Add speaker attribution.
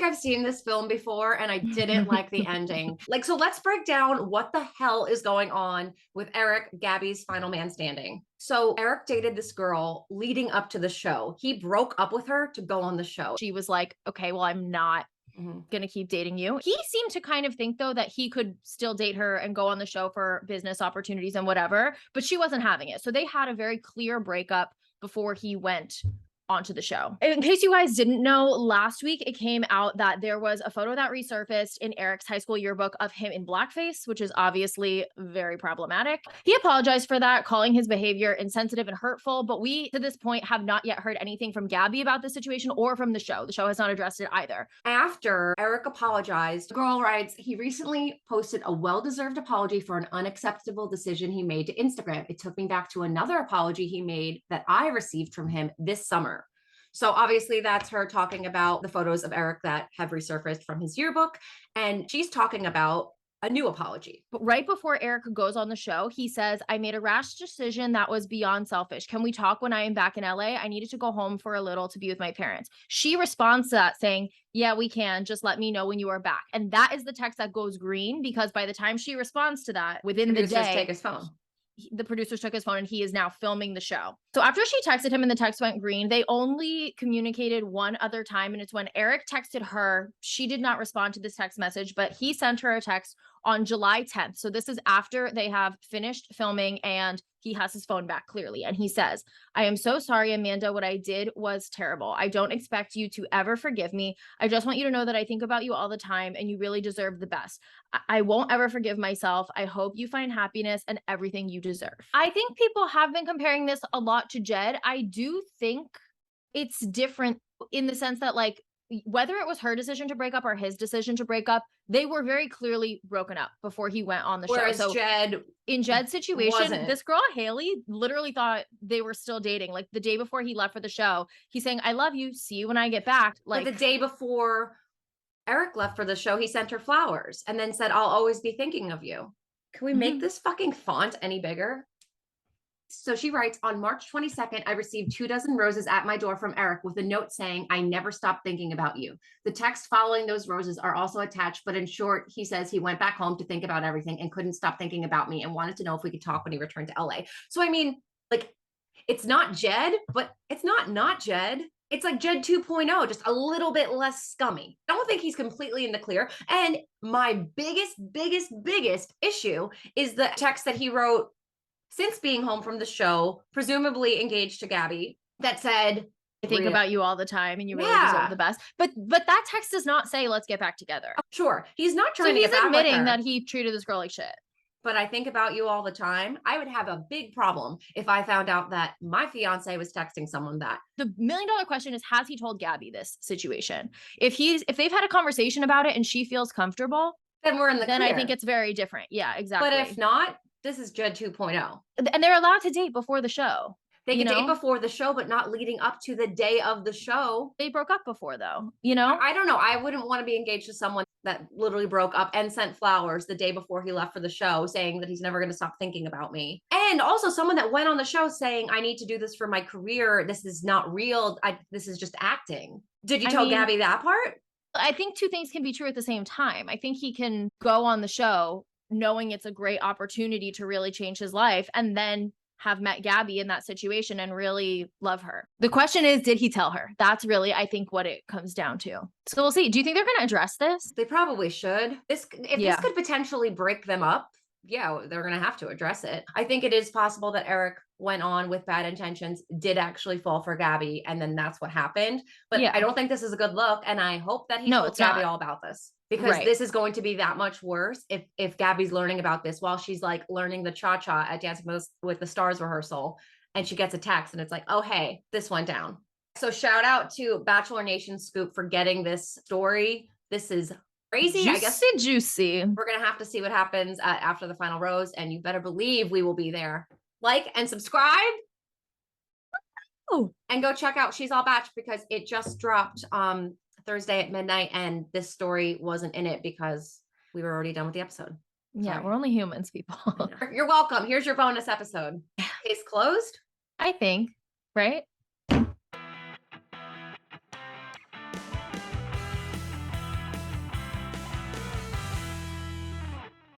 Speaker 1: think I've seen this film before and I didn't like the ending. Like, so let's break down what the hell is going on with Erich, Gabby's final man standing. So Erich dated this girl leading up to the show. He broke up with her to go on the show.
Speaker 2: She was like, okay, well, I'm not gonna keep dating you. He seemed to kind of think though that he could still date her and go on the show for business opportunities and whatever, but she wasn't having it. So they had a very clear breakup before he went onto the show. In case you guys didn't know, last week it came out that there was a photo that resurfaced in Erich's high school yearbook of him in blackface, which is obviously very problematic. He apologized for that, calling his behavior insensitive and hurtful, but we, to this point, have not yet heard anything from Gabby about the situation or from the show. The show has not addressed it either.
Speaker 1: After Erich apologized, the girl writes, he recently posted a well-deserved apology for an unacceptable decision he made to Instagram. It took me back to another apology he made that I received from him this summer. So obviously that's her talking about the photos of Erich that have resurfaced from his yearbook. And she's talking about a new apology.
Speaker 2: But right before Erich goes on the show, he says, I made a rash decision that was beyond selfish. Can we talk when I am back in LA? I needed to go home for a little to be with my parents. She responds to that saying, yeah, we can. Just let me know when you are back. And that is the text that goes green, because by the time she responds to that, within the day,
Speaker 1: take his phone.
Speaker 2: The producers took his phone and he is now filming the show. So after she texted him and the text went green, they only communicated one other time. And it's when Erich texted her. She did not respond to this text message, but he sent her a text on July 10th. So this is after they have finished filming and he has his phone back clearly. And he says, I am so sorry, Amanda. What I did was terrible. I don't expect you to ever forgive me. I just want you to know that I think about you all the time and you really deserve the best. I won't ever forgive myself. I hope you find happiness and everything you deserve. I think people have been comparing this a lot to Jed. I do think it's different in the sense that, like, whether it was her decision to break up or his decision to break up, they were very clearly broken up before he went on the show.
Speaker 1: Whereas
Speaker 2: So in Jed's situation, this girl, Haley, literally thought they were still dating. Like the day before he left for the show, he's saying, I love you. See you when I get back. Like
Speaker 1: the day before Erich left for the show, he sent her flowers and then said, I'll always be thinking of you. Can we make this fucking font any bigger? So she writes, on March 22nd, I received 24 roses at my door from Erich with a note saying, I never stopped thinking about you. The text following those roses are also attached, but in short, he says he went back home to think about everything and couldn't stop thinking about me and wanted to know if we could talk when he returned to LA. So, I mean, like, it's not Jed, but it's not Jed. It's like Jed 2.0, just a little bit less scummy. I don't think he's completely in the clear. And my biggest issue is the text that he wrote since being home from the show, presumably engaged to Gabby, that said,
Speaker 2: I think about you all the time and you really deserve the best. But that text does not say, let's get back together.
Speaker 1: Sure. He's not trying to get back with her.
Speaker 2: He's admitting that he treated this girl like shit.
Speaker 1: But I think about you all the time. I would have a big problem if I found out that my fiance was texting someone that.
Speaker 2: The $1 million question is, has he told Gabby this situation? If they've had a conversation about it and she feels comfortable,
Speaker 1: then we're in the clear.
Speaker 2: I think it's very different. Yeah, exactly.
Speaker 1: But if not, this is Jed 2.0.
Speaker 2: And they're allowed to date before the show.
Speaker 1: They can date before the show, but not leading up to the day of the show.
Speaker 2: They broke up before, though, you know?
Speaker 1: I don't know. I wouldn't want to be engaged to someone that literally broke up and sent flowers the day before he left for the show saying that he's never going to stop thinking about me. And also someone that went on the show saying, I need to do this for my career. This is not real. This is just acting. Did you tell Gabby that part?
Speaker 2: I think two things can be true at the same time. I think he can go on the show knowing it's a great opportunity to really change his life and then have met Gabby in that situation and really love her. The question is, did he tell her? That's really, I think, what it comes down to. So we'll see. Do you think they're going to address this?
Speaker 1: They probably should. This could potentially break them up, yeah, they're going to have to address it. I think it is possible that Erich went on with bad intentions, did actually fall for Gabby, and then that's what happened. But I don't think this is a good look, and I hope that he told Gabby all about this. Because this is going to be that much worse if Gabby's learning about this while she's like learning the cha-cha at Dancing with the Stars rehearsal, and she gets a text and it's like, oh, hey, this went down. So shout out to Bachelor Nation Scoop for getting this story. This is crazy. I guess
Speaker 2: juicy.
Speaker 1: We're going to have to see what happens after the final rose, and you better believe we will be there. Like and subscribe. Oh, and go check out She's All Batch because it just dropped Thursday at midnight, and this story wasn't in it because we were already done with the episode.
Speaker 2: Yeah, we're only humans, people.
Speaker 1: You're welcome. Here's your bonus episode. Case closed?
Speaker 2: I think, right?